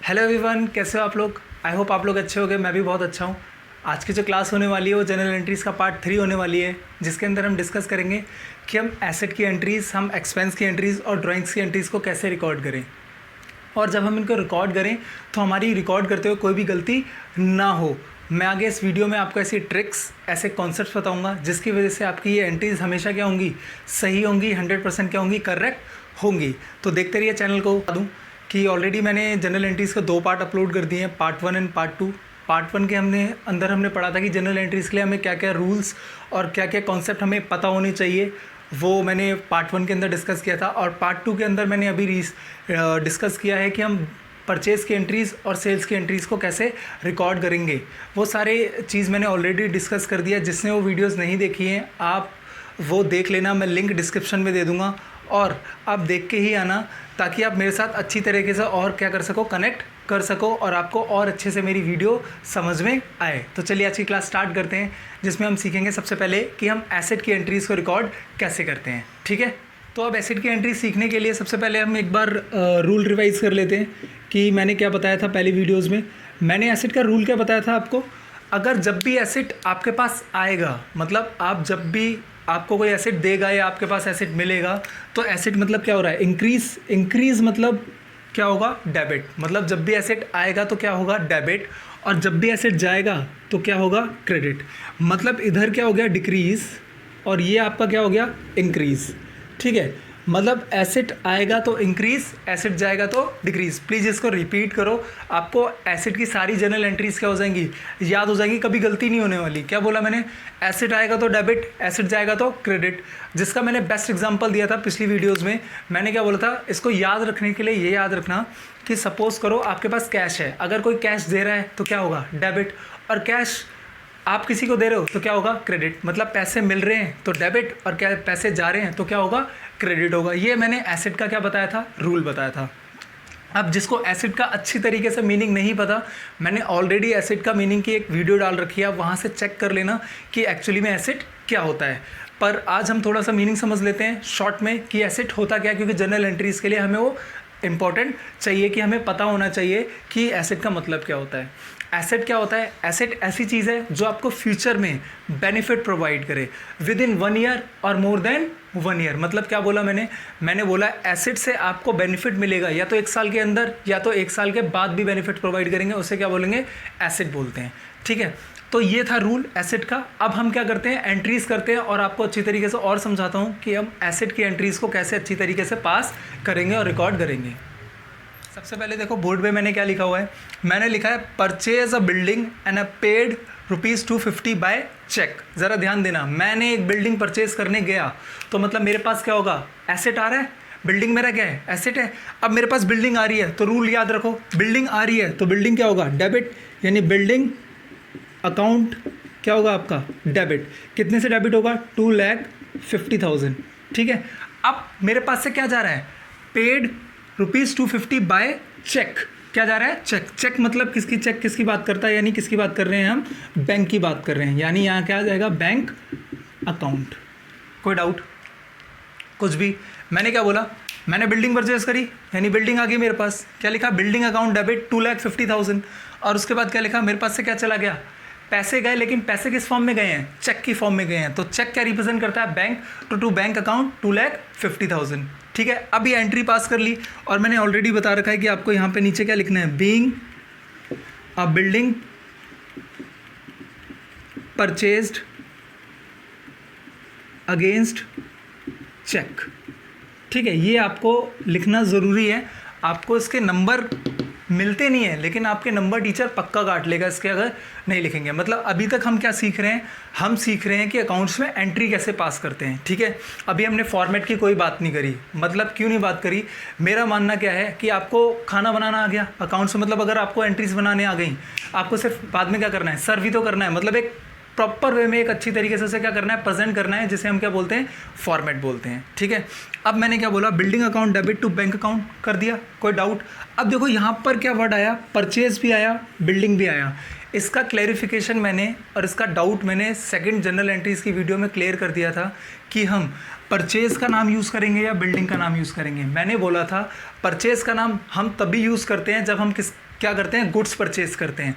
Hello everyone, कैसे हो आप लोग। आई होप आप लोग अच्छे होंगे। मैं भी बहुत अच्छा हूँ। आज की जो क्लास होने वाली है वो जनरल एंट्रीज़ का पार्ट 3 होने वाली है, जिसके अंदर हम डिस्कस करेंगे कि हम एसेट की एंट्रीज़, हम एक्सपेंस की एंट्रीज़ और ड्राइंग्स की एंट्रीज़ को कैसे रिकॉर्ड करें। और जब हम इनको रिकॉर्ड करें तो हमारी रिकॉर्ड करते हुए कोई भी गलती ना हो। मैं आगे इस वीडियो में आपको ऐसी ट्रिक्स, ऐसे कॉन्सेप्ट्स बताऊंगा जिसकी वजह से आपकी ये एंट्रीज़ हमेशा क्या होंगी, सही होंगी, 100% क्या होंगी, करेक्ट होंगी। तो देखते रहिए चैनल को। बता दूँ कि ऑलरेडी मैंने जनरल एंट्रीज़ के 2 पार्ट अपलोड कर दिए हैं, पार्ट 1 एंड पार्ट 2। पार्ट 1 के हमने पढ़ा था कि जनरल एंट्रीज़ के लिए हमें क्या क्या रूल्स और क्या क्या कॉन्सेप्ट हमें पता होने चाहिए, वो मैंने पार्ट 1 के अंदर डिस्कस किया था। और पार्ट 2 के अंदर मैंने अभी डिस्कस किया है कि हम परचेज़ की एंट्रीज़ और सेल्स की एंट्रीज़ को कैसे रिकॉर्ड करेंगे। वो सारे चीज़ मैंने ऑलरेडी डिस्कस कर दिया। जिसने वो वीडियोस नहीं देखी हैं आप वो देख लेना, मैं लिंक डिस्क्रिप्शन में दे दूँगा और आप देख के ही आना, ताकि आप मेरे साथ अच्छी तरीके से और क्या कर सको, कनेक्ट कर सको और आपको और अच्छे से मेरी वीडियो समझ में आए। तो चलिए आज की क्लास स्टार्ट करते हैं, जिसमें हम सीखेंगे सबसे पहले कि हम एसेट की एंट्रीज़ को रिकॉर्ड कैसे करते हैं। ठीक है, तो अब एसेट की एंट्री सीखने के लिए सबसे पहले हम एक बार रूल रिवाइज़ कर लेते हैं कि मैंने क्या बताया था पहली वीडियोज़ में। मैंने एसेट का रूल क्या बताया था आपको। अगर जब भी एसेट आपके पास आएगा, मतलब आप जब भी आपको कोई एसेट देगा या आपके पास एसेट मिलेगा, तो एसेट मतलब क्या हो रहा है, इंक्रीज़ मतलब क्या होगा, डेबिट। मतलब जब भी एसेट आएगा तो क्या होगा, डेबिट। और जब भी एसेट जाएगा तो क्या होगा, क्रेडिट। मतलब इधर क्या हो गया, डिक्रीज़, और ये आपका क्या हो गया, इंक्रीज़। ठीक है, मतलब एसेट आएगा तो इंक्रीज़, एसेट जाएगा तो डिक्रीज़। प्लीज़ इसको रिपीट करो, आपको एसेट की सारी जनरल एंट्रीज़ क्या हो जाएंगी, याद हो जाएंगी, कभी गलती नहीं होने वाली। क्या बोला मैंने, एसेट आएगा तो डेबिट, एसेट जाएगा तो क्रेडिट। जिसका मैंने बेस्ट एग्जांपल दिया था पिछली वीडियोज़ में। मैंने क्या बोला था, इसको याद रखने के लिए ये याद रखना कि सपोज़ करो आपके पास कैश है, अगर कोई कैश दे रहा है तो क्या होगा, डेबिट। और कैश आप किसी को दे रहे हो तो क्या होगा, क्रेडिट। मतलब पैसे मिल रहे हैं तो डेबिट, और क्या पैसे जा रहे हैं तो क्या होगा, क्रेडिट होगा। ये मैंने एसेट का क्या बताया था, रूल बताया था। अब जिसको एसेट का अच्छी तरीके से मीनिंग नहीं पता, मैंने ऑलरेडी एसेट का मीनिंग की एक वीडियो डाल रखी है, आप वहाँ से चेक कर लेना कि एक्चुअली में एसेट क्या होता है। पर आज हम थोड़ा सा मीनिंग समझ लेते हैं शॉर्ट में कि एसेट होता क्या है, क्योंकि जनरल एंट्रीज़ के लिए हमें वो इम्पॉर्टेंट चाहिए कि हमें पता होना चाहिए कि एसेट का मतलब क्या होता है। एसेट क्या होता है, एसेट ऐसी चीज़ है जो आपको फ्यूचर में बेनिफिट प्रोवाइड करे विद इन 1 ईयर और मोर देन 1 ईयर। मतलब क्या बोला मैंने बोला एसेट से आपको बेनिफिट मिलेगा या तो 1 साल के अंदर या तो 1 साल के बाद भी बेनिफिट प्रोवाइड करेंगे, उसे क्या बोलेंगे, एसेट बोलते हैं। ठीक है, तो ये था रूल एसेट का। अब हम क्या करते हैं, एंट्रीज़ करते हैं, और आपको अच्छी तरीके से और समझाता हूँ कि हम एसेट की एंट्रीज़ को कैसे अच्छी तरीके से पास करेंगे और रिकॉर्ड करेंगे। सबसे पहले देखो बोर्ड पे मैंने क्या लिखा हुआ है, मैंने लिखा है purchase a building and a paid ₹250 by cheque. ज़रा ध्यान देना, मैंने एक बिल्डिंग परचेज करने गया तो मतलब मेरे पास क्या होगा, एसेट आ रहा है, बिल्डिंग मेरा क्या है, एसेट है। अब मेरे पास बिल्डिंग आ रही है तो रूल याद रखो, बिल्डिंग आ रही है तो बिल्डिंग क्या होगा, डेबिट, यानी बिल्डिंग अकाउंट क्या होगा आपका, डेबिट। कितने से डेबिट होगा, 2,50,000। ठीक है, अब मेरे पास से क्या जा रहा है, पेड ₹250 बाय चेक। क्या जा रहा है, चेक। चेक मतलब किसकी, चेक किसकी बात करता है, यानी किसकी बात कर रहे हैं हम, बैंक की बात कर रहे हैं। यानी यहाँ क्या आ जाएगा, बैंक अकाउंट। कोई डाउट, कुछ भी। मैंने क्या बोला, मैंने बिल्डिंग परचेज करी, यानी बिल्डिंग आ गई मेरे पास। क्या लिखा, बिल्डिंग अकाउंट डेबिट 2,50,000। और उसके बाद क्या लिखा, मेरे पास से क्या चला गया, पैसे गए, लेकिन पैसे किस फॉर्म में गए हैं, चेक की फॉर्म में गए हैं। तो चेक क्या रिप्रेजेंट करता है, बैंक। To bank account 2,50,000। ठीक है, अब ये एंट्री पास कर ली, और मैंने ऑलरेडी बता रखा है कि आपको यहाँ पे नीचे क्या लिखना है, being a building purchased against cheque. ठीक है, ये आपको लिखना ज़रूरी है। आपको इसके नंबर मिलते नहीं है, लेकिन आपके नंबर टीचर पक्का काट लेगा इसके अगर नहीं लिखेंगे। मतलब अभी तक हम क्या सीख रहे हैं, हम सीख रहे हैं कि अकाउंट्स में एंट्री कैसे पास करते हैं। ठीक है, अभी हमने फॉर्मेट की कोई बात नहीं करी। मतलब क्यों नहीं बात करी, मेरा मानना क्या है कि आपको खाना बनाना आ गया अकाउंट्स में, मतलब अगर आपको एंट्रीज बनाने आ गई, आपको सिर्फ बाद में क्या करना है, सर्व ही तो करना है। मतलब एक प्रॉपर वे में एक अच्छी तरीके से उसे क्या करना है, प्रेजेंट करना है, जिसे हम क्या बोलते हैं, फॉर्मेट बोलते हैं। ठीक है, अब मैंने क्या बोला, building account debit to bank account कर दिया। कोई डाउट। अब देखो यहाँ पर क्या वर्ड आया, परचेज भी आया, बिल्डिंग भी आया। इसका क्लैरिफिकेशन मैंने और इसका डाउट मैंने सेकंड जनरल एंट्रीज़ की वीडियो में क्लियर कर दिया था कि हम परचेज़ का नाम यूज़ करेंगे या बिल्डिंग का नाम यूज़ करेंगे? मैंने बोला था परचेज़ का नाम हम तभी यूज़ करते हैं जब हम क्या करते हैं, गुड्स परचेज़ करते हैं,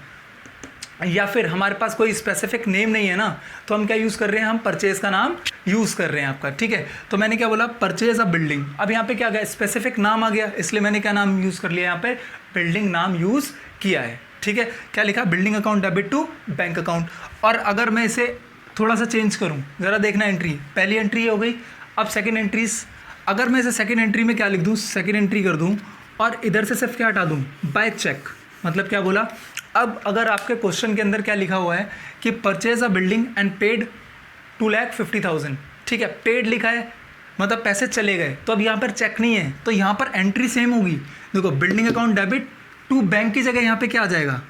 या फिर हमारे पास कोई स्पेसिफिक नेम नहीं है ना, तो हम क्या यूज़ कर रहे हैं, हम परचेज़ का नाम यूज़ कर रहे हैं आपका, ठीक है। तो मैंने क्या बोला, परचेज़ अ बिल्डिंग। अब यहाँ पे क्या गया, स्पेसिफिक नाम आ गया, इसलिए मैंने क्या नाम यूज़ कर लिया, यहाँ पे बिल्डिंग नाम यूज़ किया है, ठीक है। क्या लिखा, building account debit to bank account. और अगर मैं इसे थोड़ा सा चेंज करूँ, ज़रा देखना, एंट्री पहली एंट्री हो गई, अब सेकेंड एंट्रीज, अगर मैं इसे सेकेंड एंट्री में क्या लिख दूँ, सेकेंड एंट्री कर दूँ और इधर से सिर्फ क्या हटा दूँ, बाय चेक। मतलब क्या बोला, अब अगर आपके क्वेश्चन के अंदर क्या लिखा हुआ है कि purchase a building and paid 2,50,000, ठीक है, पेड लिखा है मतलब पैसे चले गए, तो अब यहाँ पर चेक नहीं है, तो यहाँ पर एंट्री सेम होगी। देखो, building account debit to bank की जगह यहाँ पे क्या आ जाएगा,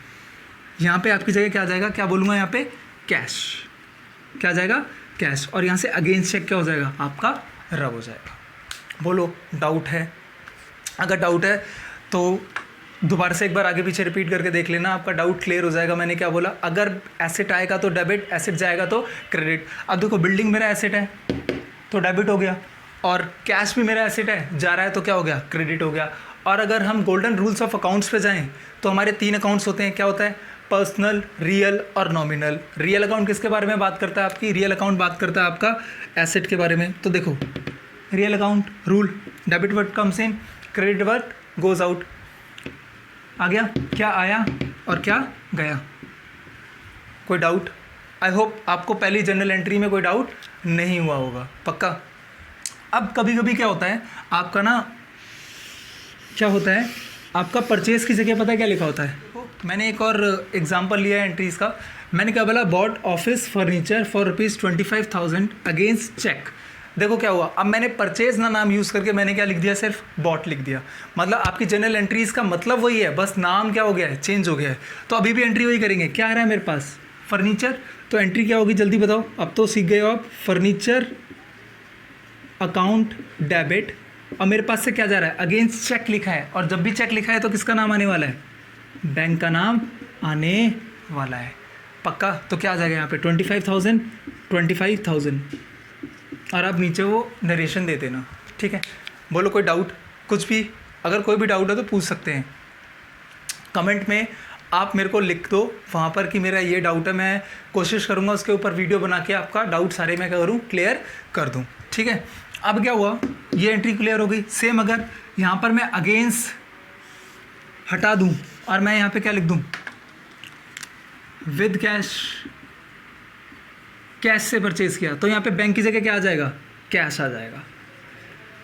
यहाँ पे आपकी जगह क्या आ जाएगा, क्या बोलूँगा यहाँ पे, कैश। क्या आ जाएगा, कैश। और यहाँ से अगेंस्ट चेक क्या हो जाएगा, आपका रब हो जाएगा। बोलो, डाउट है? अगर डाउट है तो दोबारा से एक बार आगे पीछे रिपीट करके देख लेना, आपका डाउट क्लियर हो जाएगा। मैंने क्या बोला, अगर एसेट आएगा तो डेबिट, एसेट जाएगा तो क्रेडिट। अब देखो, बिल्डिंग मेरा एसेट है तो डेबिट हो गया, और कैश भी मेरा एसेट है, जा रहा है तो क्या हो गया, क्रेडिट हो गया। और अगर हम गोल्डन रूल्स ऑफ अकाउंट्स पे जाएं तो हमारे 3 अकाउंट्स होते हैं, क्या होता है, पर्सनल, रियल और नॉमिनल। रियल अकाउंट किसके बारे में बात करता है, आपकी रियल अकाउंट बात करता है आपका एसेट के बारे में। तो देखो, real account rule, debit word comes in, credit word goes out. आ गया, क्या आया और क्या गया। कोई डाउट? आई होप आपको पहली जनरल एंट्री में कोई डाउट नहीं हुआ होगा, पक्का। अब कभी कभी क्या होता है आपका ना, क्या होता है आपका परचेज़ की जगह पता है क्या लिखा होता है। मैंने एक और एग्जांपल लिया है एंट्रीज़ का। मैंने क्या बोला, bought office furniture for ₹25,000 against cheque. देखो क्या हुआ, अब मैंने परचेज़ ना नाम यूज़ करके मैंने क्या लिख दिया, सिर्फ बॉट लिख दिया। मतलब आपकी जनरल एंट्रीज़ का मतलब वही है, बस नाम क्या हो गया है, चेंज हो गया है। तो अभी भी एंट्री वही करेंगे। क्या आ रहा है मेरे पास, फर्नीचर, तो एंट्री क्या होगी जल्दी बताओ, अब तो सीख गए हो आप। फर्नीचर अकाउंट डेबिट, और मेरे पास से क्या जा रहा है, अगेंस्ट चेक लिखा है, और जब भी चेक लिखा है तो किसका नाम आने वाला है, बैंक का नाम आने वाला है, पक्का। तो क्या आ जाएगा यहाँ पे, 25,000 और आप नीचे वो नरेशन दे देना, ठीक है। बोलो, कोई डाउट, कुछ भी, अगर कोई भी डाउट है तो पूछ सकते हैं कमेंट में, आप मेरे को लिख दो वहाँ पर कि मेरा ये डाउट है। मैं कोशिश करूँगा उसके ऊपर वीडियो बना के आपका डाउट सारे मैं क्या करूँ, क्लियर कर दूँ, ठीक है। अब क्या हुआ, ये एंट्री क्लियर हो गई। सेम अगर यहाँ पर मैं अगेंस्ट हटा दूँ और मैं यहाँ पे क्या लिख दूँ, विद कैश, कैश से परचेज़ किया, तो यहाँ पे बैंक की जगह क्या आ जाएगा, कैश आ जाएगा।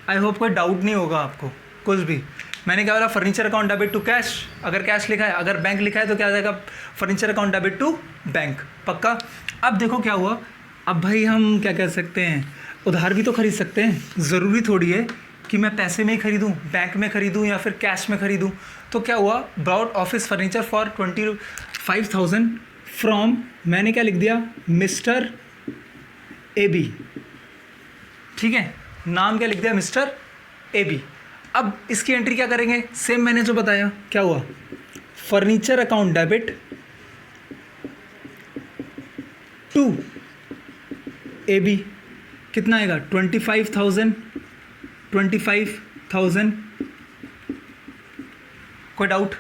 आई होप कोई डाउट नहीं होगा आपको कुछ भी। मैंने क्या बोला, furniture account debit to cash, अगर कैश लिखा है, अगर बैंक लिखा है तो क्या आ जाएगा, furniture account debit to bank, पक्का। अब देखो क्या हुआ, अब भाई हम क्या कह सकते हैं, उधार भी तो खरीद सकते हैं, ज़रूरी थोड़ी है कि मैं पैसे में ही खरीदूँ, बैंक में खरीदूँ या फिर कैश में खरीदूँ। तो क्या हुआ, bought office furniture for 25,000 from, मैंने क्या लिख दिया, मिस्टर AB, ठीक है, नाम क्या लिख दिया, मिस्टर AB। अब इसकी एंट्री क्या करेंगे, सेम मैंने जो बताया, क्या हुआ, furniture account debit to AB, कितना आएगा, 25,000। कोई डाउट?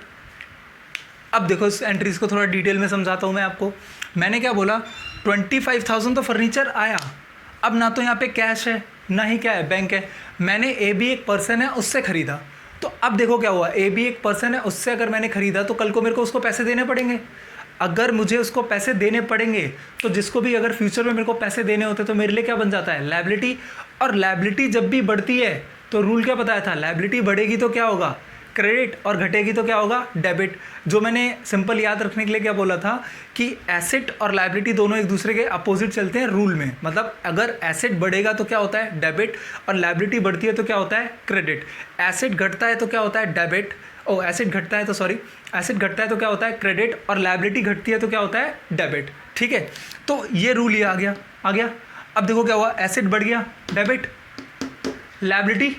अब देखो इस एंट्रीज को थोड़ा डिटेल में समझाता हूँ मैं आपको। मैंने क्या बोला, 25,000 तो फर्नीचर आया, अब ना तो यहाँ पे कैश है ना ही क्या है, बैंक है। मैंने AB एक पर्सन है, उससे ख़रीदा, तो अब देखो क्या हुआ, AB एक पर्सन है, उससे अगर मैंने ख़रीदा तो कल को मेरे को उसको पैसे देने पड़ेंगे। अगर मुझे उसको पैसे देने पड़ेंगे तो जिसको भी अगर फ्यूचर में मेरे को पैसे देने होते तो मेरे लिए क्या बन जाता है, लायबिलिटी। और लायबिलिटी जब भी बढ़ती है तो रूल क्या बताया था, लायबिलिटी बढ़ेगी तो क्या होगा, क्रेडिट, और घटेगी तो क्या होगा, डेबिट। जो मैंने सिंपल याद रखने के लिए क्या बोला था कि एसेट और लायबिलिटी दोनों एक दूसरे के अपोजिट चलते हैं रूल में। मतलब अगर एसेट बढ़ेगा तो क्या होता है, डेबिट, और लायबिलिटी बढ़ती है तो क्या होता है, क्रेडिट। एसेट घटता है तो क्या होता है, डेबिट। एसेट घटता है तो एसेट घटता है तो क्या होता है, क्रेडिट, और लायबिलिटी घटती है तो क्या होता है, डेबिट, ठीक है। तो ये रूल ये आ गया। अब देखो क्या हुआ, एसेट बढ़ गया, डेबिट, लायबिलिटी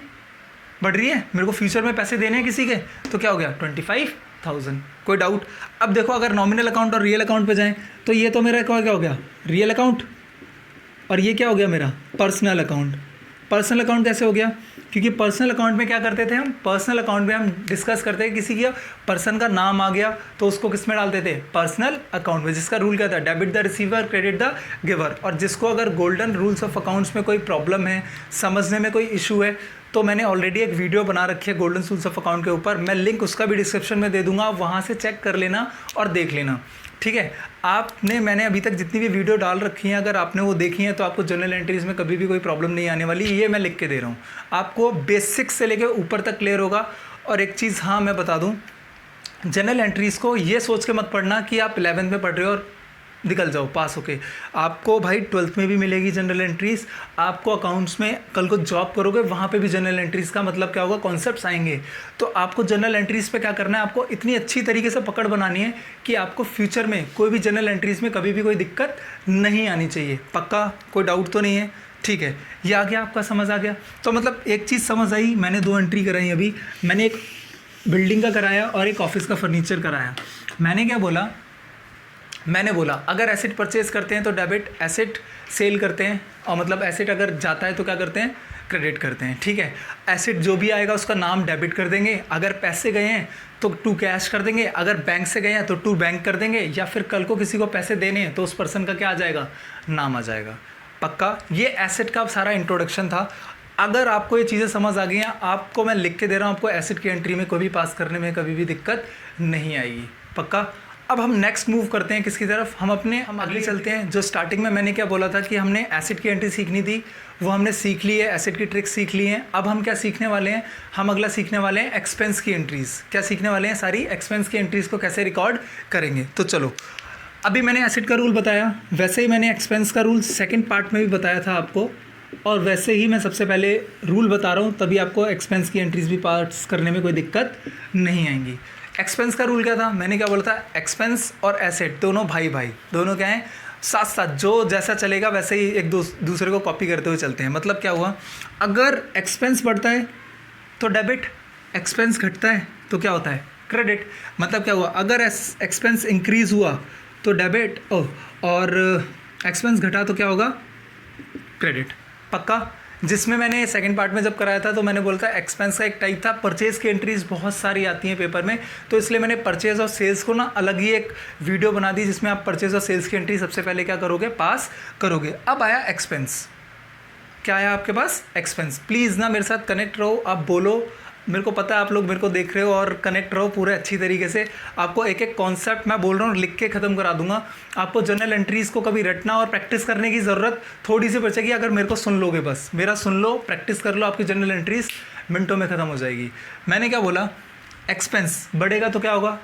बढ़ रही है, मेरे को फ्यूचर में पैसे देने हैं किसी के, तो क्या हो गया, 25,000। कोई डाउट? अब देखो अगर नॉमिनल अकाउंट और रियल अकाउंट पे जाएं तो ये तो मेरा क्या हो गया, रियल अकाउंट, और ये क्या हो गया मेरा पर्सनल अकाउंट। पर्सनल अकाउंट कैसे हो गया? क्योंकि पर्सनल अकाउंट में क्या करते थे हम, पर्सनल अकाउंट में हम डिस्कस करते हैं किसी का पर्सन का नाम आ गया तो उसको किस में डालते थे, पर्सनल अकाउंट में, जिसका रूल क्या था, debit the receiver credit the giver. और जिसको अगर गोल्डन रूल्स ऑफ अकाउंट्स में कोई प्रॉब्लम है, समझने में कोई इशू है, तो मैंने ऑलरेडी एक वीडियो बना रखी है गोल्डन रूल्स ऑफ अकाउंट के ऊपर, मैं लिंक उसका भी डिस्क्रिप्शन में दे दूंगा, आप वहाँ से चेक कर लेना और देख लेना, ठीक है। मैंने अभी तक जितनी भी वीडियो डाल रखी हैं, अगर आपने वो देखी हैं तो आपको जर्नल एंट्रीज में कभी भी कोई प्रॉब्लम नहीं आने वाली, ये मैं लिख के दे रहा हूँ, आपको बेसिक्स से लेकर ऊपर तक क्लियर होगा। और एक चीज़ हाँ मैं बता दूँ, जर्नल एंट्रीज़ को ये सोच के मत पढ़ना कि आप 11th में पढ़ रहे हो और निकल जाओ पास होके, आपको भाई 12th में भी मिलेगी जनरल एंट्रीज़, आपको अकाउंट्स में कल को जॉब करोगे वहाँ पे भी जनरल एंट्रीज़ का मतलब क्या होगा, कॉन्सेप्ट्स आएंगे। तो आपको जनरल एंट्रीज़ पे क्या करना है, आपको इतनी अच्छी तरीके से पकड़ बनानी है कि आपको फ्यूचर में कोई भी जनरल एंट्रीज़ में कभी भी कोई दिक्कत नहीं आनी चाहिए। पक्का, कोई डाउट तो नहीं है? ठीक है, ये आ गया, आपका समझ आ गया। तो मतलब एक चीज़ समझ आई, मैंने 2 एंट्री कराई अभी, मैंने एक बिल्डिंग का कराया और एक ऑफिस का फर्नीचर कराया। मैंने क्या बोला, मैंने बोला अगर एसेट परचेज करते हैं तो डेबिट, एसेट सेल करते हैं और मतलब एसेट अगर जाता है तो क्या करते हैं, क्रेडिट करते हैं, ठीक है। एसेट जो भी आएगा उसका नाम डेबिट कर देंगे, अगर पैसे गए हैं तो टू कैश कर देंगे, अगर बैंक से गए हैं तो टू बैंक कर देंगे, या फिर कल को किसी को पैसे देने हैं तो उस पर्सन का क्या आ जाएगा, नाम आ जाएगा। पक्का, ये एसेट का सारा इंट्रोडक्शन था। अगर आपको ये चीज़ें समझ आ गई हैं, आपको मैं लिख के दे रहा हूँ, आपको एसेट की एंट्री में कोई भी पास करने में कभी भी दिक्कत नहीं आएगी। पक्का। अब हम नेक्स्ट मूव करते हैं किसकी तरफ, हम अगले चलते हैं। जो स्टार्टिंग में मैंने क्या बोला था कि हमने एसेट की एंट्री सीखनी थी, वो हमने सीख ली है, एसेट की ट्रिक्स सीख ली हैं। अब हम क्या सीखने वाले हैं, हम अगला सीखने वाले हैं एक्सपेंस की एंट्रीज़। क्या सीखने वाले हैं, सारी एक्सपेंस की एंट्रीज़ को कैसे रिकॉर्ड करेंगे। तो चलो, अभी मैंने एसेट का रूल बताया, वैसे ही मैंने एक्सपेंस का रूल सेकेंड पार्ट में भी बताया था आपको, और वैसे ही मैं सबसे पहले रूल बता रहा हूँ, तभी आपको एक्सपेंस की एंट्रीज़ भी पास करने में कोई दिक्कत नहीं आएंगी। एक्सपेंस का रूल क्या था, मैंने क्या बोला था, एक्सपेंस और एसेट दोनों भाई भाई, दोनों क्या हैं, साथ साथ, जो जैसा चलेगा वैसे ही एक दूसरे को कॉपी करते हुए चलते हैं। मतलब क्या हुआ, अगर एक्सपेंस बढ़ता है तो डेबिट, एक्सपेंस घटता है तो क्या होता है, क्रेडिट। मतलब क्या हुआ, अगर एक्सपेंस इंक्रीज़ हुआ तो डेबिट, और एक्सपेंस घटा तो क्या होगा, क्रेडिट। पक्का। जिसमें मैंने सेकंड पार्ट में जब कराया था तो मैंने बोला था एक्सपेंस का एक टाइप था, परचेज़ की एंट्रीज बहुत सारी आती हैं पेपर में, तो इसलिए मैंने परचेज़ और सेल्स को ना अलग ही एक वीडियो बना दी, जिसमें आप परचेज़ और सेल्स की एंट्री सबसे पहले क्या करोगे, पास करोगे। अब आया एक्सपेंस, क्या आया आपके पास, एक्सपेंस। प्लीज़ ना मेरे साथ कनेक्ट रहो, आप बोलो, मेरे को पता है आप लोग मेरे को देख रहे हो, और कनेक्ट रहो पूरे अच्छी तरीके से। आपको एक एक कॉन्सेप्ट मैं बोल रहा हूँ लिख के ख़त्म करा दूंगा। आपको जर्नल एंट्रीज़ को कभी रटना और प्रैक्टिस करने की ज़रूरत थोड़ी सी बचेगी, अगर मेरे को सुन लोगे, बस मेरा सुन लो, प्रैक्टिस कर लो, आपकी जर्नल एंट्रीज़ मिनटों में ख़त्म हो जाएगी। मैंने क्या बोला, एक्सपेंस बढ़ेगा तो क्या होगा,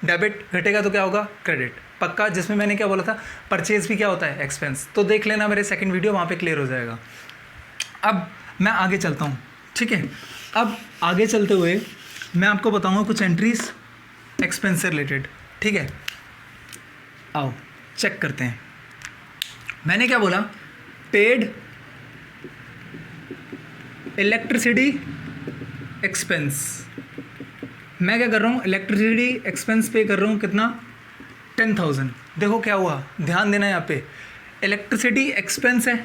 डेबिट, घटेगा तो क्या होगा, क्रेडिट। पक्का। जिसमें मैंने क्या बोला था, परचेज़ भी क्या होता है, एक्सपेंस। तो देख लेना मेरे सेकेंड वीडियो, वहाँ पर क्लियर हो जाएगा। अब मैं आगे चलता हूँ, ठीक है। अब आगे चलते हुए मैं आपको बताऊंगा कुछ एंट्रीज एक्सपेंस से रिलेटेड, ठीक है। आओ चेक करते हैं। मैंने क्या बोला, पेड इलेक्ट्रिसिटी एक्सपेंस। मैं क्या कर रहा हूँ, इलेक्ट्रिसिटी एक्सपेंस पे कर रहा हूँ, कितना, 10,000। देखो क्या हुआ, ध्यान देना यहाँ पे, इलेक्ट्रिसिटी एक्सपेंस है,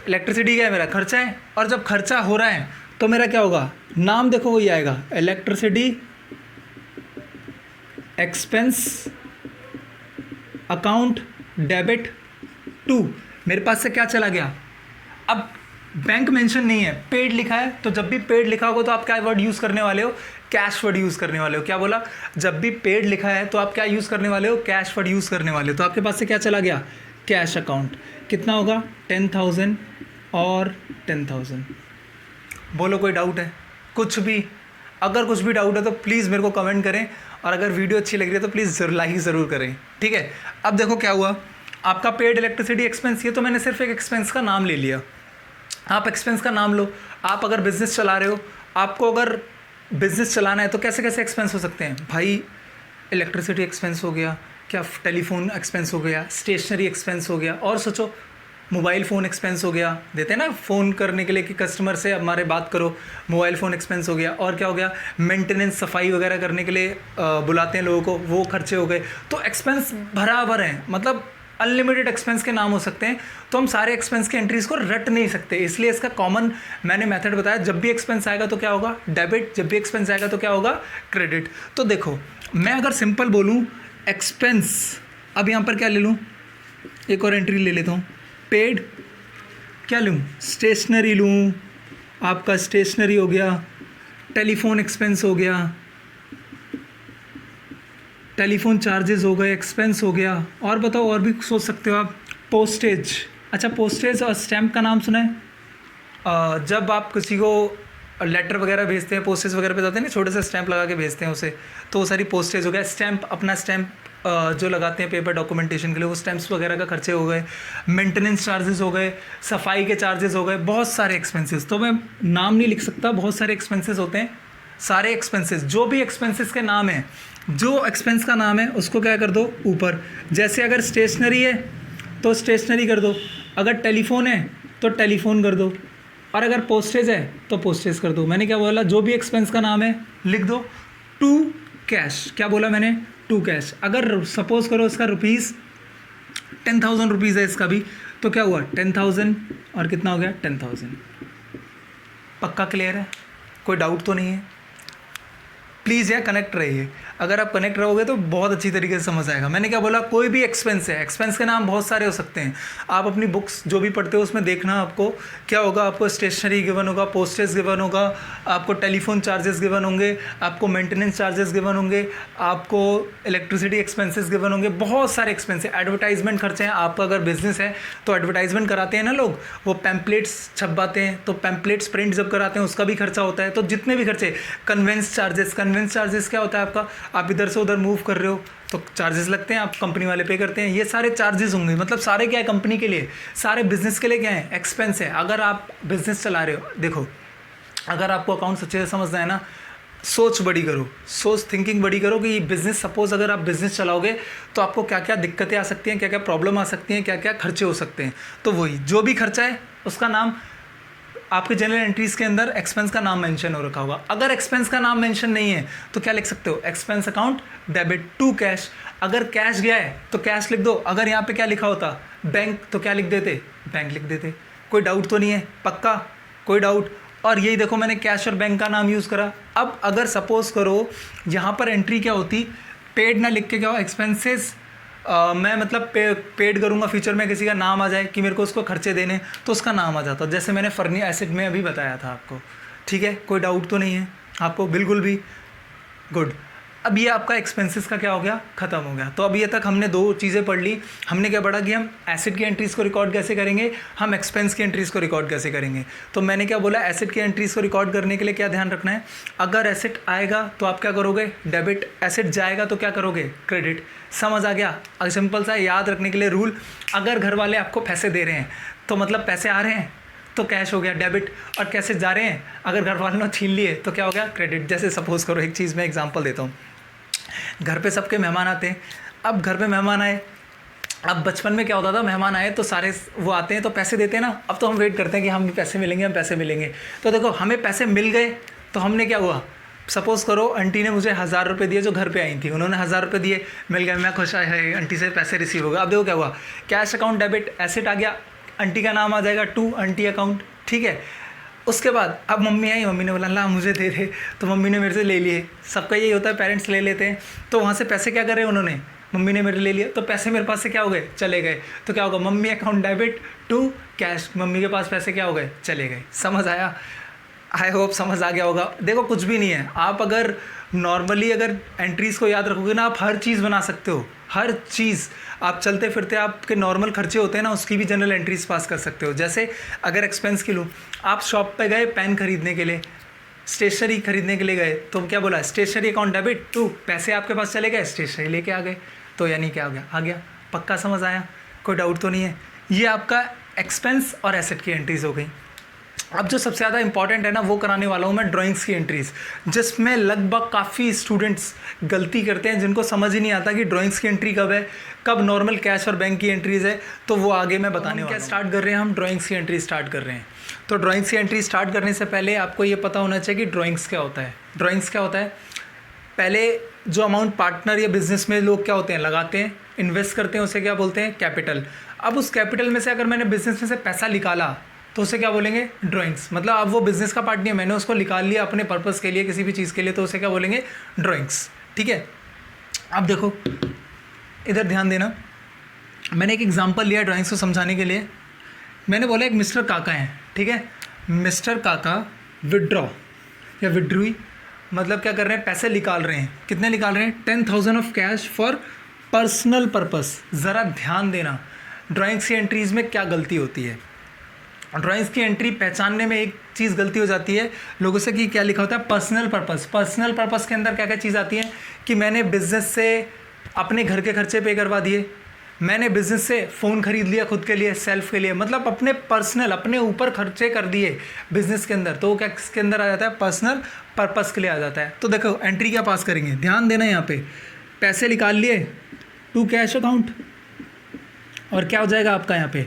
इलेक्ट्रिसिटी क्या है, मेरा खर्चा है, और जब खर्चा हो रहा है तो मेरा क्या होगा, नाम देखो वही आएगा, electricity expense account debit to. मेरे पास से क्या चला गया, अब बैंक मेंशन नहीं है, पेड लिखा है, तो जब भी पेड लिखा होगा तो आप क्या वर्ड यूज़ करने वाले हो, कैश वर्ड यूज़ करने वाले हो। क्या बोला, जब भी पेड लिखा है तो आप क्या यूज़ करने वाले हो, कैश वर्ड यूज़ करने वाले हो। तो आपके पास से क्या चला गया, कैश अकाउंट। कितना होगा, 10,000 और 10,000। बोलो कोई डाउट है, कुछ भी, अगर कुछ भी डाउट है तो प्लीज़ मेरे को कमेंट करें, और अगर वीडियो अच्छी लग रही है तो प्लीज़ लाइक ज़रूर करें, ठीक है। अब देखो क्या हुआ, आपका पेड इलेक्ट्रिसिटी एक्सपेंस, ये तो मैंने सिर्फ एक एक्सपेंस का नाम ले लिया। आप एक्सपेंस का नाम लो, आप अगर बिज़नेस चला रहे हो, आपको अगर बिज़नेस चलाना है तो कैसे कैसे एक्सपेंस हो सकते हैं भाई, इलेक्ट्रिसिटी एक्सपेंस हो गया, क्या टेलीफोन एक्सपेंस हो गया, स्टेशनरी एक्सपेंस हो गया, और सोचो मोबाइल फ़ोन एक्सपेंस हो गया, देते हैं ना फ़ोन करने के लिए कि कस्टमर से हमारे बात करो, मोबाइल फ़ोन एक्सपेंस हो गया। और क्या हो गया, मेंटेनेंस, सफाई वगैरह करने के लिए बुलाते हैं लोगों को, वो खर्चे हो गए। तो एक्सपेंस बराबर हैं, मतलब अनलिमिटेड एक्सपेंस के नाम हो सकते हैं, तो हम सारे एक्सपेंस के एंट्रीज को रट नहीं सकते। इसलिए इसका कॉमन मैंने मेथड बताया, जब भी एक्सपेंस आएगा तो क्या होगा, डेबिट, जब भी एक्सपेंस आएगा तो क्या होगा, क्रेडिट। तो देखो मैं अगर सिंपल बोलूँ एक्सपेंस, अब यहाँ पर क्या ले लूँ, एक और एंट्री ले लेता हूँ, पेड, क्या लूँ, स्टेशनरी लूँ, आपका स्टेशनरी हो गया, टेलीफोन एक्सपेंस हो गया, टेलीफोन चार्जेस हो गए, एक्सपेंस हो गया, और बताओ और भी सोच सकते हो आप, पोस्टेज। अच्छा पोस्टेज और स्टैम्प का नाम सुना है? जब आप किसी को लेटर वगैरह भेजते हैं, पोस्टेज वगैरह पे जाते हैं ना, छोटे से स्टैम्प लगा के भेजते हैं उसे, तो वो सारी पोस्टेज हो गया। स्टैम्प, अपना स्टैम्प जो लगाते हैं पेपर डॉक्यूमेंटेशन के लिए, वो स्टैम्प्स वगैरह का खर्चे हो गए, मेंटेनेंस चार्जेस हो गए, सफाई के चार्जेस हो गए, बहुत सारे एक्सपेंसेस। तो मैं नाम नहीं लिख सकता, बहुत सारे एक्सपेंसेस होते हैं। सारे एक्सपेंसेस, जो भी एक्सपेंसेस के नाम है, जो एक्सपेंस का नाम है उसको क्या कर दो ऊपर। जैसे अगर स्टेशनरी है तो स्टेशनरी कर दो, अगर टेलीफोन है तो टेलीफोन कर दो, और अगर पोस्टेज है तो पोस्टेज कर दो। मैंने क्या बोला, जो भी एक्सपेंस का नाम है लिख दो। टू कैश, क्या बोला मैंने, टू कैश। अगर सपोज करो इसका रुपीज़ 10,000 रुपीज़ है इसका भी, तो क्या हुआ 10,000 और कितना हो गया 10,000। पक्का क्लियर है, कोई डाउट तो नहीं है? प्लीज़ यार कनेक्ट रहिए, अगर आप कनेक्ट रहोगे तो बहुत अच्छी तरीके से समझ आएगा। मैंने क्या बोला, कोई भी एक्सपेंस है, एक्सपेंस के नाम बहुत सारे हो सकते हैं। आप अपनी बुक्स जो भी पढ़ते हो उसमें देखना आपको क्या होगा, आपको स्टेशनरी गिवन होगा, पोस्टेज गिवन होगा, आपको टेलीफोन चार्जेस गिवन होंगे, आपको मेंटेनेंस चार्जेस गिवन होंगे, आपको इलेक्ट्रिसिटी एक्सपेंसेस गिवन होंगे, बहुत सारे एक्सपेंस है। एडवर्टाइजमेंट खर्चे हैं, आपका अगर बिजनेस है तो एडवर्टाइजमेंट कराते हैं ना लोग, वो पैम्पलेट्स छपवाते हैं, तो पैम्पलेट्स प्रिंट जब कराते हैं उसका भी खर्चा होता है। तो जितने भी खर्चे, कन्वेंस चार्जेस क्या होता है आपका, आप इधर से उधर मूव कर रहे हो तो चार्जेस लगते हैं, आप कंपनी वाले पे करते हैं, ये सारे चार्जेस होंगे। मतलब सारे क्या है, कंपनी के लिए, सारे बिजनेस के लिए क्या है, एक्सपेंस है। अगर आप बिजनेस चला रहे हो, देखो अगर आपको अकाउंट्स अच्छे से समझना है ना, सोच बड़ी करो, थिंकिंग बड़ी करो कि बिज़नेस, सपोज अगर आप बिज़नेस चलाओगे तो आपको क्या क्या दिक्कतें आ सकती हैं, क्या क्या प्रॉब्लम आ सकती हैं, क्या क्या खर्चे हो सकते हैं। तो वही जो भी खर्चा है उसका नाम आपके जनरल एंट्रीज़ के अंदर एक्सपेंस का नाम मेंशन हो रखा होगा। अगर एक्सपेंस का नाम मेंशन नहीं है तो क्या लिख सकते हो, expense account debit to cash. अगर कैश गया है तो कैश लिख दो, अगर यहाँ पे क्या लिखा होता बैंक, तो क्या लिख देते, बैंक लिख देते। कोई डाउट तो नहीं है? पक्का कोई डाउट? और यही देखो मैंने कैश और बैंक का नाम यूज़ करा। अब अगर सपोज़ करो यहाँ पर एंट्री क्या होती, पेड ना लिख के क्या हो, एक्सपेंसेस मैं मतलब पेड करूँगा, फ्यूचर में किसी का नाम आ जाए कि मेरे को उसको खर्चे देने, तो उसका नाम आ जाता, जैसे मैंने फर्नी एसेट में अभी बताया था आपको। ठीक है, कोई डाउट तो नहीं है आपको? बिल्कुल भी गुड। अब ये आपका एक्सपेंसेस का क्या हो गया, ख़त्म हो गया। तो अब ये तक हमने दो चीज़ें पढ़ ली। हमने क्या पढ़ा कि हम एसेट की एंट्रीज़ को रिकॉर्ड कैसे करेंगे, हम एक्सपेंस की एंट्रीज़ को रिकॉर्ड कैसे करेंगे। तो मैंने क्या बोला, एसेट की एंट्रीज़ को रिकॉर्ड करने के लिए क्या ध्यान रखना है, अगर एसेट आएगा तो आप क्या करोगे, डेबिट, एसेट जाएगा तो क्या करोगे, क्रेडिट। समझ आ गया? सिंपल सा याद रखने के लिए रूल, अगर घर वाले आपको पैसे दे रहे हैं तो मतलब पैसे आ रहे हैं तो कैश हो गया डेबिट, और कैसे जा रहे हैं अगर घर वालों ने छीन लिए तो क्या हो गया, क्रेडिट। जैसे सपोज़ करो, एक चीज़ मैं एग्जांपल देता हूँ, घर पे सबके मेहमान आते हैं। अब घर पे मेहमान आए, अब बचपन में क्या होता था, मेहमान आए तो सारे वो आते हैं तो पैसे देते हैं ना, अब तो हम वेट करते हैं कि हम पैसे मिलेंगे, हम पैसे मिलेंगे। तो देखो हमें पैसे मिल गए तो हमने क्या हुआ, सपोज़ करो आंटी ने मुझे 1,000 रुपये दिए जो घर पे आई थी, उन्होंने 1,000 रुपये दिए, मिल गए, मैं खुश है आंटी से पैसे रिसीव हो गए। अब देखो क्या हुआ, कैश अकाउंट डेबिट, एसेट आ गया, आंटी का नाम आ जाएगा टू आंटी अकाउंट। ठीक है, उसके बाद अब मम्मी आई, मम्मी ने बोला ला मुझे दे दे, तो मम्मी ने मेरे से ले लिए। सबका यही होता है, पेरेंट्स ले लेते हैं। तो वहाँ से पैसे क्या कर रहे हैं उन्होंने, मम्मी ने मेरे ले लिए, तो पैसे मेरे पास से क्या हो गए, चले गए। तो क्या होगा, mummy account debit to cash, mummy के पास पैसे क्या हो गए, चले गए। समझ आया? आई होप समझ आ गया होगा। देखो कुछ भी नहीं है, आप अगर नॉर्मली अगर एंट्रीज़ को याद रखोगे ना, आप हर चीज़ बना सकते हो, हर चीज़। आप चलते फिरते आपके नॉर्मल खर्चे होते हैं ना, उसकी भी जनरल एंट्रीज पास कर सकते हो। जैसे अगर एक्सपेंस की लूँ, आप शॉप पे गए पेन खरीदने के लिए, स्टेशनरी खरीदने के लिए गए, तो क्या बोला, स्टेशनरी अकाउंट डेबिट टू, पैसे आपके पास चले गए, स्टेशनरी लेके आ गए, तो यानी क्या हो गया, आ गया। पक्का समझ आया? कोई डाउट तो नहीं है? ये आपका एक्सपेंस और एसेट की एंट्रीज़ हो गई। अब जो सबसे ज़्यादा इंपॉर्टेंट है ना, वो कराने वाला हूँ मैं ड्राइंग्स की एंट्रीज़, जिसमें लगभग काफ़ी स्टूडेंट्स गलती करते हैं, जिनको समझ ही नहीं आता कि ड्राइंग्स की एंट्री कब है, कब नॉर्मल कैश और बैंक की एंट्रीज़ है। तो वो आगे मैं बताने वाला हूँ। क्या स्टार्ट कर रहे हैं हम, ड्राइंग्स की एंट्री स्टार्ट कर रहे हैं। तो ड्राइंग्स की एंट्री स्टार्ट करने से पहले आपको ये पता होना चाहिए कि ड्राइंग्स क्या होता है। ड्राइंग्स क्या होता है, पहले जो अमाउंट पार्टनर या बिजनेस में लोग क्या होते हैं, लगाते हैं, इन्वेस्ट करते हैं उसे क्या बोलते हैं, कैपिटल। अब उस कैपिटल में से अगर मैंने बिजनेस में से पैसा निकाला तो उसे क्या बोलेंगे, ड्राइंग्स। मतलब अब वो बिजनेस का पार्ट नहीं है, मैंने उसको निकाल लिया अपने पर्पस के लिए, किसी भी चीज़ के लिए, तो उसे क्या बोलेंगे, ड्राइंग्स। ठीक है, अब देखो इधर ध्यान देना, मैंने एक एग्जांपल लिया ड्राइंग्स को समझाने के लिए। मैंने बोला एक मिस्टर काका हैं, ठीक है, मिस्टर काका विड्रॉ या विड्रूई, मतलब क्या कर रहे हैं, पैसे निकाल रहे हैं। कितने निकाल रहे हैं, 10,000 of cash for personal purpose. ज़रा ध्यान देना ड्राइंग्स की एंट्रीज़ में क्या गलती होती है। ड्राइंग्स की एंट्री पहचानने में एक चीज़ गलती हो जाती है लोगों से कि क्या लिखा होता है, पर्सनल पर्पस। पर्सनल पर्पस के अंदर क्या क्या चीज़ आती है कि मैंने बिज़नेस से अपने घर के खर्चे पे करवा दिए, मैंने बिज़नेस से फ़ोन ख़रीद लिया खुद के लिए, सेल्फ के लिए, मतलब अपने पर्सनल, अपने ऊपर खर्चे कर दिए बिज़नेस के अंदर, तो वो क्या किसके अंदर आ जाता है, पर्सनल पर्पस के लिए आ जाता है। तो देखो एंट्री क्या पास करेंगे, ध्यान देना, यहाँ पे पैसे निकाल लिए टू कैश अकाउंट, और क्या हो जाएगा आपका यहाँ पे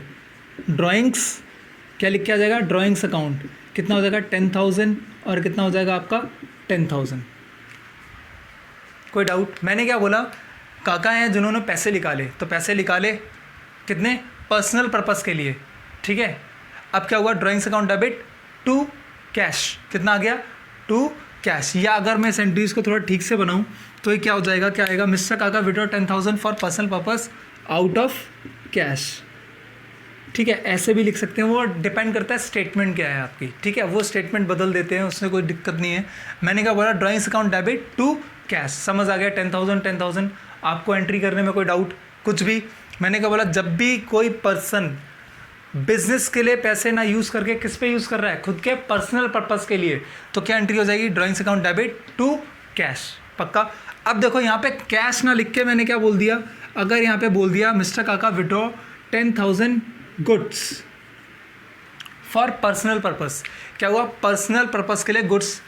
ड्राइंग्स, क्या लिख के आ जाएगा, ड्राइंग्स अकाउंट। कितना हो जाएगा 10,000, और कितना हो जाएगा आपका 10,000। कोई डाउट, मैंने क्या बोला, काका हैं जिन्होंने पैसे निकाले, तो पैसे निकाले कितने, पर्सनल पर्पस के लिए, ठीक है। अब क्या हुआ, drawings account debit to cash, कितना आ गया, टू कैश। या अगर मैं इस एंट्रीज को थोड़ा ठीक से बनाऊं तो ये क्या हो जाएगा, क्या आएगा, मिस्टर काका withdraw 10,000 for personal purpose out of cash, ठीक है। ऐसे भी लिख सकते हैं, वो डिपेंड करता है स्टेटमेंट क्या है आपकी, ठीक है, वो स्टेटमेंट बदल देते हैं, उसमें कोई दिक्कत नहीं है। मैंने क्या बोला, drawings account debit to cash, समझ आ गया, 10,000। आपको एंट्री करने में कोई डाउट कुछ भी, मैंने क्या बोला, जब भी कोई पर्सन बिजनेस के लिए पैसे ना यूज़ करके किस पे यूज़ कर रहा है, खुद के पर्सनल पर्पस के लिए, तो क्या एंट्री हो जाएगी, drawings account debit to cash, पक्का। अब देखो यहाँ पे कैश ना लिख के मैंने क्या बोल दिया, अगर यहाँ पे बोल दिया मिस्टर काका withdraw 10,000 goods for personal purpose, क्या हुआ, पर्सनल पर्पस के लिए गुड्स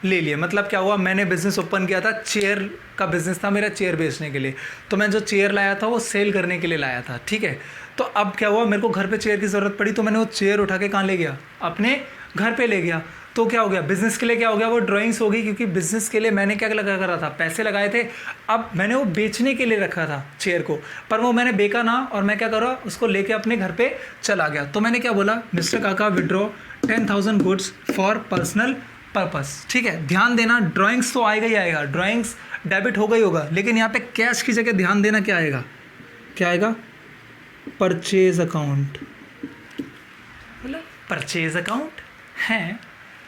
ले लिए। मतलब क्या हुआ, मैंने बिज़नेस ओपन किया था, चेयर का बिज़नेस था मेरा, चेयर बेचने के लिए, तो मैं जो चेयर लाया था वो सेल करने के लिए लाया था, ठीक है। तो अब क्या हुआ, मेरे को घर पे चेयर की ज़रूरत पड़ी, तो मैंने वो चेयर उठा के कहाँ ले गया, अपने घर पे ले गया। तो क्या हो गया, बिज़नेस के लिए क्या हो गया, वो ड्राइंग्स हो गई, क्योंकि बिज़नेस के लिए मैंने क्या लगा करा था, पैसे लगाए थे। अब मैंने वो बेचने के लिए रखा था चेयर को, पर वो मैंने बेचा ना, और मैं क्या करा, उसको लेके अपने घर पे चला गया। तो मैंने क्या बोला, मिस्टर काका withdraw 10,000 goods for personal purpose, ठीक है। ध्यान देना, ड्राइंग्स तो आएगा ही आएगा, ड्राइंग्स डेबिट होगा ही होगा, लेकिन यहाँ पे कैश की जगह ध्यान देना क्या आएगा, क्या आएगा, परचेज अकाउंट। मतलब परचेज अकाउंट है,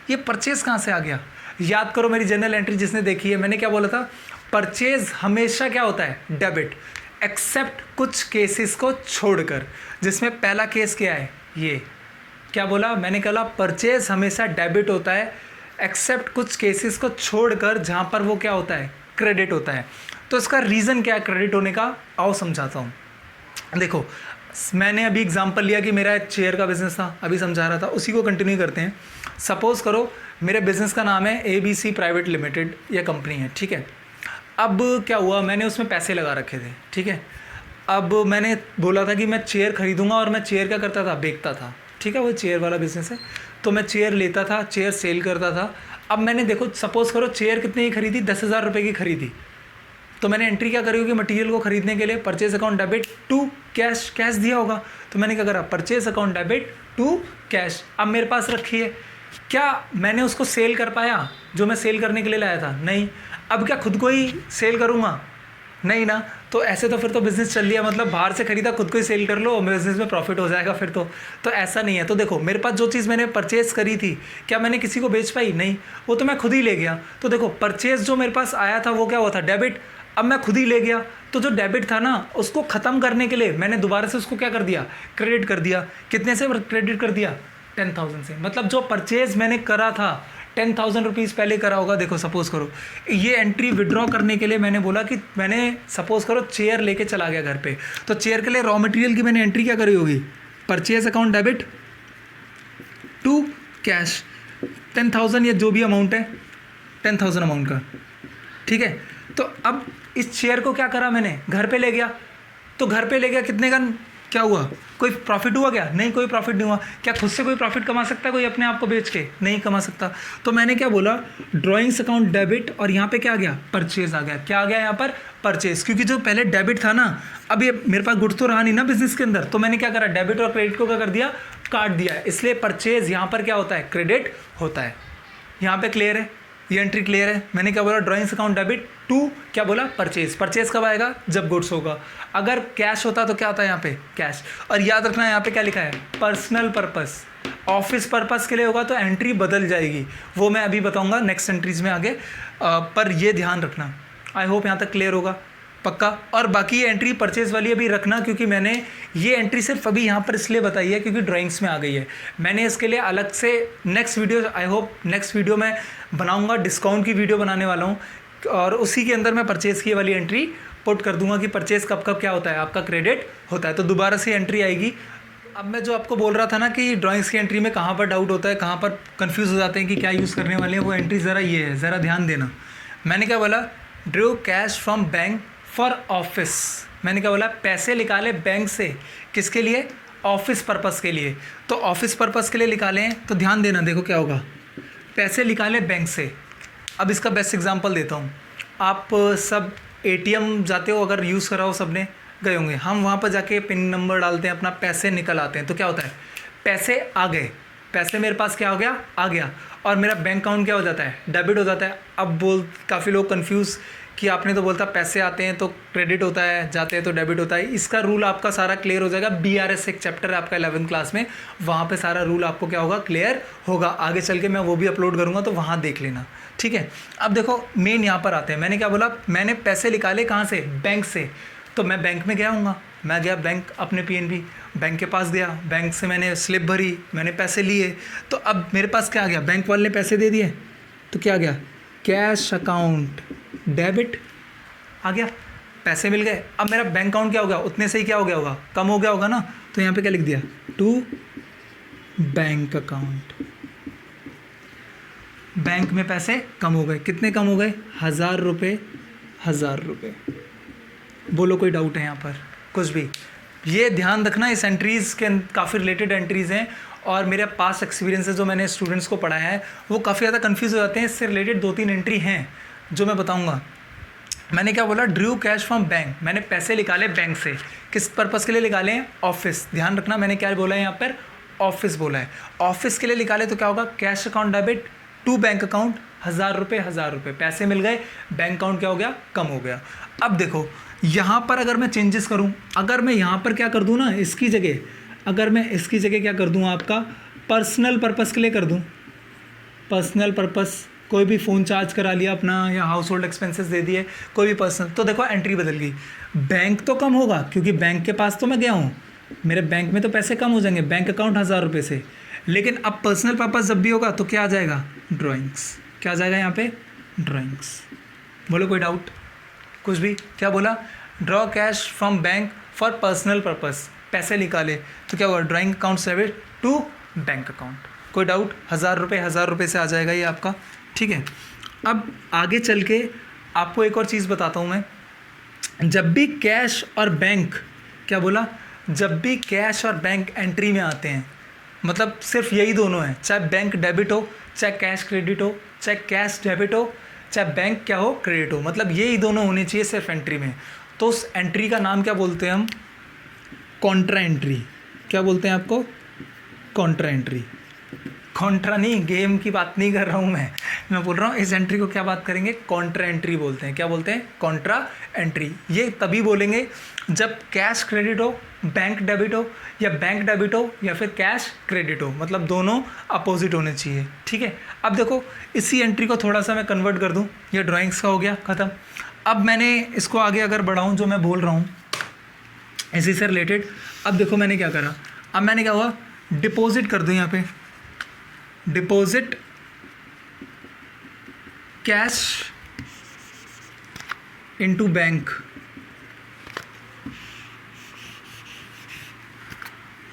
ये परचेज कहाँ से आ गया, याद करो मेरी जनरल एंट्री जिसने देखी है, मैंने क्या बोला था, परचेज हमेशा क्या होता है, डेबिट, एक्सेप्ट कुछ केसेस को छोड़कर, जिसमें पहला केस क्या है, ये क्या बोला मैंने, कहा परचेज हमेशा डेबिट होता है एक्सेप्ट कुछ केसेस को छोड़कर, जहाँ पर वो क्या होता है, क्रेडिट होता है। तो इसका रीज़न क्या है क्रेडिट होने का, आओ समझाता हूँ। देखो मैंने अभी एग्जांपल लिया कि मेरा एक चेयर का बिज़नेस था, अभी समझा रहा था, उसी को कंटिन्यू करते हैं। सपोज़ करो मेरे बिज़नेस का नाम है ABC प्राइवेट लिमिटेड, यह कंपनी है, ठीक है। अब क्या हुआ, मैंने उसमें पैसे लगा रखे थे, ठीक है। अब मैंने बोला था कि मैं चेयर ख़रीदूँगा, और मैं चेयर क्या करता था, बेचता था, ठीक है, वो चेयर वाला बिज़नेस है। तो मैं चेयर लेता था, चेयर सेल करता था। अब मैंने देखो सपोज़ करो चेयर कितने की खरीदी, 10,000 रुपये की खरीदी, तो मैंने एंट्री क्या करी होगी, मटेरियल को खरीदने के लिए purchase account debit to cash, cash दिया होगा, तो मैंने क्या करा, purchase account debit to cash. अब मेरे पास रखी है, क्या मैंने उसको सेल कर पाया, जो मैं सेल करने के लिए लाया था, नहीं। अब क्या खुद को ही सेल करूँगा, नहीं ना। तो ऐसे तो फिर तो बिज़नेस चल लिया, मतलब बाहर से ख़रीदा, खुद को ही सेल कर लो, बिज़नेस में प्रॉफिट हो जाएगा फिर तो ऐसा नहीं है। तो देखो मेरे पास जो चीज़ मैंने परचेज़ करी थी, क्या मैंने किसी को बेच पाई, नहीं, वो तो मैं खुद ही ले गया। तो देखो परचेज़ जो मेरे पास आया था वो क्या हुआ था, डेबिट, अब मैं खुद ही ले गया, तो जो डेबिट था ना उसको ख़त्म करने के लिए मैंने दोबारा से उसको क्या कर दिया, क्रेडिट कर दिया। कितने से क्रेडिट कर दिया, 10,000 से। मतलब जो परचेज़ मैंने करा था 10,000 रुपीज़ पहले करा होगा। देखो सपोज़ करो ये एंट्री विड्रॉ करने के लिए मैंने बोला कि मैंने सपोज़ करो चेयर लेके चला गया घर पे, तो चेयर के लिए रॉ मटेरियल की मैंने एंट्री क्या करी होगी, purchase account debit to cash 10,000 या जो भी अमाउंट है 10,000 अमाउंट का, ठीक है। तो अब इस चेयर को क्या करा मैंने, घर पे ले गया, तो घर पे ले गया कितने का, क्या हुआ, कोई प्रॉफिट हुआ क्या? नहीं, कोई प्रॉफिट नहीं हुआ। क्या खुद से कोई प्रॉफिट कमा सकता है कोई अपने आप को बेच के? नहीं कमा सकता। तो मैंने क्या बोला, ड्राइंग्स अकाउंट डेबिट, और यहाँ पे क्या आ गया, परचेज आ गया। क्या आ गया यहाँ पर, परचेज, क्योंकि जो पहले डेबिट था ना, अब ये मेरे पास गुड्स तो रहा नहीं ना बिजनेस के अंदर, तो मैंने क्या करा, डेबिट और क्रेडिट को क्या कर दिया, काट दिया। इसलिए परचेज यहाँ पर क्या होता है, क्रेडिट होता है। यहाँ पे क्लियर है, ये एंट्री क्लियर है। मैंने क्या बोला, ड्राइंग्स अकाउंट डेबिट टू क्या बोला, परचेज। परचेज कब आएगा, जब गुड्स होगा। अगर कैश होता तो क्या होता है यहाँ पे, कैश। और याद रखना यहाँ पे क्या लिखा है, पर्सनल पर्पस। ऑफिस पर्पस के लिए होगा तो एंट्री बदल जाएगी, वो मैं अभी बताऊंगा नेक्स्ट एंट्रीज में आगे। पर ये ध्यान रखना। आई होप यहाँ तक क्लियर होगा, पक्का। और बाकी ये एंट्री परचेज वाली अभी रखना, क्योंकि मैंने ये एंट्री सिर्फ अभी यहाँ पर इसलिए बताई है क्योंकि ड्राइंग्स में आ गई है। मैंने इसके लिए अलग से next video, I hope next video में बनाऊंगा, डिस्काउंट की वीडियो बनाने वाला हूँ, और उसी के अंदर मैं परचेज़ की वाली एंट्री पुट कर दूंगा कि परचेज़ कब कब क्या होता है, आपका क्रेडिट होता है। तो दोबारा से एंट्री आएगी। अब मैं जो आपको बोल रहा था ना कि ड्राइंग्स की एंट्री में कहाँ पर डाउट होता है, कहाँ पर कन्फ्यूज़ हो जाते हैं कि क्या यूज़ करने वाले हैं, वो एंट्री ज़रा ये है, ज़रा ध्यान देना। मैंने क्या बोला, Drew cash from bank for office. मैंने क्या बोला, पैसे निकाले बैंक से, किसके लिए, ऑफिस पर्पस के लिए। तो ऑफिस पर्पस के लिए निकालें तो ध्यान देना, देखो क्या होगा, पैसे निकाले बैंक से। अब इसका बेस्ट एग्जांपल देता हूँ। आप सब एटीएम जाते हो, अगर यूज़ करा हो, सबने गए होंगे। हम वहाँ पर जाके पिन नंबर डालते हैं, अपना पैसे निकल आते हैं, तो क्या होता है, पैसे आ गए, पैसे मेरे पास क्या हो गया, आ गया, और मेरा बैंक अकाउंट क्या हो जाता है, डेबिट हो जाता है। अब काफ़ी लोग कंफ्यूज कि आपने तो बोलता पैसे आते हैं तो क्रेडिट होता है, जाते हैं तो डेबिट होता है। इसका रूल आपका सारा क्लियर हो जाएगा। BRS एक चैप्टर है आपका 11th क्लास में, वहाँ पे सारा रूल आपको क्या होगा, क्लियर होगा। आगे चल के मैं वो भी अपलोड करूँगा, तो वहाँ देख लेना, ठीक है। अब देखो मेन यहाँ पर आते हैं। मैंने क्या बोला, मैंने पैसे निकाले कहाँ से, बैंक से। तो मैं बैंक में गया हूँगा, मैं गया बैंक, अपने PNB बैंक के पास गया, बैंक से मैंने स्लिप भरी, मैंने पैसे लिए। तो अब मेरे पास क्या आ गया, बैंक वाले ने पैसे दे दिए, तो क्या आ गया, कैश अकाउंट डेबिट आ गया, पैसे मिल गए। अब मेरा बैंक अकाउंट क्या होगा, उतने से ही क्या हो गया होगा, कम हो गया होगा ना। तो यहाँ पे क्या लिख दिया, टू बैंक अकाउंट। बैंक में पैसे कम हो गए, कितने कम हो गए, 1000 रुपये, 1000 रुपये। बोलो कोई डाउट है यहाँ पर, कुछ भी। ये ध्यान रखना, इस एंट्रीज़ के काफ़ी रिलेटेड एंट्रीज़ हैं, और मेरे पास एक्सपीरियंसेस जो मैंने स्टूडेंट्स को पढ़ाया है वो काफ़ी ज़्यादा कंफ्यूज हो जाते हैं। इससे रिलेटेड 2-3 एंट्री हैं जो मैं बताऊंगा। मैंने क्या बोला, ड्रू कैश फ्रॉम बैंक, मैंने पैसे निकाले बैंक से, किस पर्पज़ के लिए निकाले हैं, ऑफिस। ध्यान रखना मैंने क्या बोला है यहाँ पर, ऑफिस बोला है। ऑफिस के लिए निकाले तो क्या होगा, cash account debit to bank account, 1000 रुपये, 1000 रुपये पैसे मिल गए, बैंक अकाउंट क्या हो गया, कम हो गया। अब देखो यहाँ पर अगर मैं चेंजेस करूँ, अगर मैं यहाँ पर क्या कर दूँ ना, इसकी जगह, अगर मैं इसकी जगह क्या कर दूँ, आपका पर्सनल पर्पस के लिए कर दूँ, पर्सनल पर्पस, कोई भी फ़ोन चार्ज करा लिया अपना, या हाउस होल्ड एक्सपेंसेस दे दिए, कोई भी पर्सनल, तो देखो एंट्री बदल गई। बैंक तो कम होगा क्योंकि बैंक के पास तो मैं गया हूँ, मेरे बैंक में तो पैसे कम हो जाएंगे, बैंक अकाउंट 1000 रुपये से। लेकिन अब पर्सनल पर्पस जब भी होगा तो क्या आ जाएगा, ड्राइंग्स। क्या आ जाएगा यहाँ पे, ड्राइंग्स। बोलो कोई डाउट, कुछ भी। क्या बोला, draw cash from bank for personal purpose, पैसे निकाले तो क्या हुआ, drawing account debit to bank account. कोई डाउट, 1000 रुपये, 1000 रुपये से आ जाएगा ये आपका, ठीक है। अब आगे चल के आपको एक और चीज़ बताता हूँ मैं। जब भी कैश और बैंक, क्या बोला, जब भी कैश और बैंक एंट्री में आते हैं, मतलब सिर्फ यही दोनों हैं, चाहे बैंक डेबिट हो, चाहे कैश क्रेडिट हो, चाहे कैश डेबिट हो, चाहे बैंक क्या हो, क्रेडिट हो, मतलब यही दोनों होने चाहिए सिर्फ एंट्री में। तो उस एंट्री का नाम क्या बोलते हैं हम, कॉन्ट्रा एंट्री। क्या बोलते हैं आपको, कॉन्ट्रा एंट्री। कॉन्ट्रा नहीं, गेम की बात नहीं कर रहा हूँ मैं बोल रहा हूँ इस एंट्री को क्या बात करेंगे, कॉन्ट्रा एंट्री बोलते हैं। क्या बोलते हैं, कॉन्ट्रा एंट्री। ये तभी बोलेंगे जब कैश क्रेडिट हो, बैंक डेबिट हो, या बैंक डेबिट हो या फिर कैश क्रेडिट हो, मतलब दोनों अपोजिट होने चाहिए, ठीक है। अब देखो इसी एंट्री को थोड़ा सा मैं कन्वर्ट कर दूँ, ये ड्राइंग्स का हो गया ख़त्म। अब मैंने इसको आगे अगर बढ़ाऊँ, जो मैं बोल रहा हूँ इसी से रिलेटेड, अब देखो मैंने क्या करा, अब मैंने क्या हुआ, डिपॉजिट कर दूँ यहाँ पे, डिपॉजिट कैश इनटू बैंक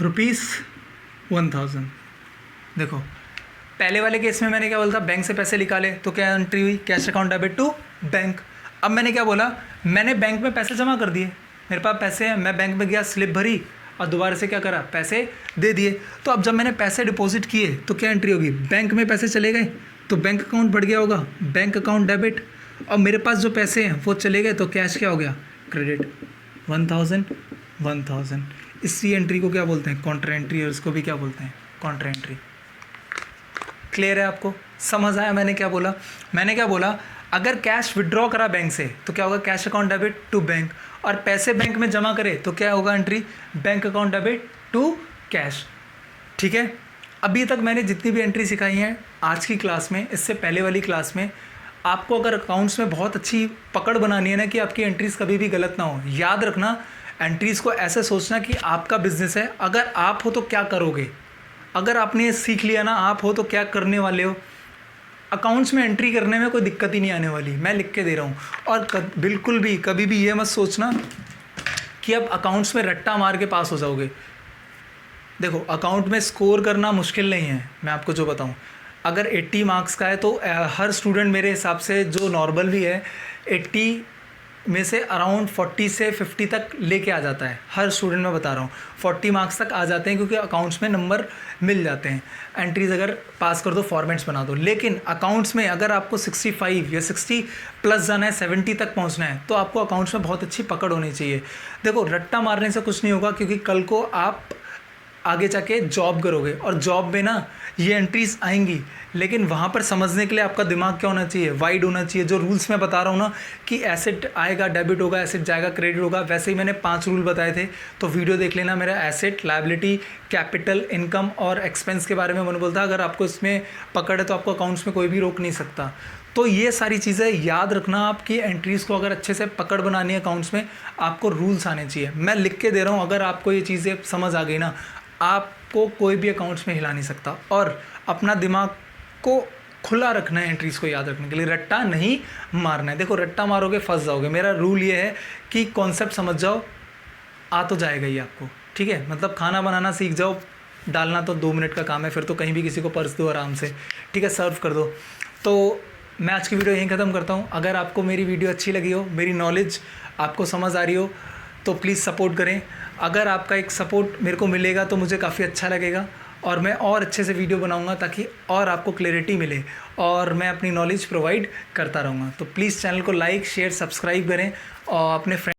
₹1000। देखो पहले वाले केस में मैंने क्या बोला था, बैंक से पैसे निकाले तो क्या एंट्री हुई, cash account debit to bank. अब मैंने क्या बोला, मैंने बैंक में पैसे जमा कर दिए, मेरे पास पैसे हैं, मैं बैंक में गया, स्लिप भरी, और दोबारा से क्या करा, पैसे दे दिए। तो अब जब मैंने पैसे डिपॉजिट किए तो क्या एंट्री होगी, बैंक में पैसे चले गए तो बैंक अकाउंट बढ़ गया होगा, बैंक अकाउंट डेबिट। और मेरे पास जो पैसे हैं वो चले गए तो कैश क्या हो गया, क्रेडिट। 1000 इसी एंट्री को क्या बोलते हैं, कॉन्ट्रा एंट्री, और इसको भी क्या बोलते हैं, कॉन्ट्रा एंट्री। क्लियर है आपको, समझ आया मैंने क्या बोला? मैंने क्या बोला, अगर कैश विड्रॉ करा बैंक से तो क्या होगा, cash account debit to bank, और पैसे बैंक में जमा करे तो क्या होगा entry, bank account debit to cash. ठीक है, अभी तक मैंने जितनी भी एंट्री सिखाई हैं आज की क्लास में, इससे पहले वाली क्लास में, आपको अगर अकाउंट्स में बहुत अच्छी पकड़ बनानी है ना कि आपकी एंट्रीज़ कभी भी गलत ना हो, याद रखना एंट्रीज़ को ऐसे सोचना कि आपका बिजनेस है, अगर आप हो तो क्या करोगे, अगर आपने ये सीख लिया ना आप हो तो क्या करने वाले हो, अकाउंट्स में एंट्री करने में कोई दिक्कत ही नहीं आने वाली, मैं लिख के दे रहा हूँ। और बिल्कुल भी कभी भी ये मत सोचना कि अब अकाउंट्स में रट्टा मार के पास हो जाओगे। देखो अकाउंट में स्कोर करना मुश्किल नहीं है, मैं आपको जो बताऊँ, अगर 80 मार्क्स का है तो हर स्टूडेंट मेरे हिसाब से जो नॉर्मल भी है 80 में से अराउंड 40 से 50 तक लेके आ जाता है, हर स्टूडेंट मैं बता रहा हूँ 40 मार्क्स तक आ जाते हैं, क्योंकि अकाउंट्स में नंबर मिल जाते हैं, एंट्रीज अगर पास कर दो, फॉर्मेट्स बना दो। लेकिन अकाउंट्स में अगर आपको 65 या 60 प्लस जाना है, 70 तक पहुँचना है, तो आपको अकाउंट्स में बहुत अच्छी पकड़ होनी चाहिए। देखो रट्टा मारने से कुछ नहीं होगा, क्योंकि कल को आप आगे जाके जॉब करोगे और जॉब में ना ये एंट्रीज आएंगी, लेकिन वहाँ पर समझने के लिए आपका दिमाग क्या होना चाहिए, वाइड होना चाहिए। जो रूल्स मैं बता रहा हूँ ना कि एसेट आएगा डेबिट होगा, एसेट जाएगा क्रेडिट होगा, वैसे ही मैंने 5 रूल बताए थे, तो वीडियो देख लेना मेरा एसेट, लायबिलिटी, कैपिटल, इनकम और एक्सपेंस के बारे में मैंने बोलता। अगर आपको इसमें पकड़ है तो आपको अकाउंट्स में कोई भी रोक नहीं सकता। तो ये सारी चीज़ें याद रखना, आपकी एंट्रीज़ को अगर अच्छे से पकड़ बनानी है अकाउंट्स में, आपको रूल्स आने चाहिए। मैं लिख के दे रहा हूँ, अगर आपको ये चीज़ें समझ आ गई ना, आपको कोई भी अकाउंट्स में हिला नहीं सकता। और अपना दिमाग को खुला रखना है एंट्रीज़ को याद रखने के लिए, रट्टा नहीं मारना है। देखो रट्टा मारोगे फंस जाओगे। मेरा रूल ये है कि कॉन्सेप्ट समझ जाओ, आ तो जाएगा ही आपको। ठीक है, मतलब खाना बनाना सीख जाओ, डालना तो 2 मिनट का काम है, फिर तो कहीं भी किसी को पर्स दो आराम से, ठीक है, सर्व कर दो। तो मैं आज की वीडियो यहीं ख़त्म करता हूँ। अगर आपको मेरी वीडियो अच्छी लगी हो, मेरी नॉलेज आपको समझ आ रही हो, तो प्लीज़ सपोर्ट करें। अगर आपका एक सपोर्ट मेरे को मिलेगा तो मुझे काफ़ी अच्छा लगेगा, और मैं और अच्छे से वीडियो बनाऊंगा ताकि और आपको क्लैरिटी मिले और मैं अपनी नॉलेज प्रोवाइड करता रहूँगा। तो प्लीज़ चैनल को लाइक, शेयर, सब्सक्राइब करें और अपने फ्रेंड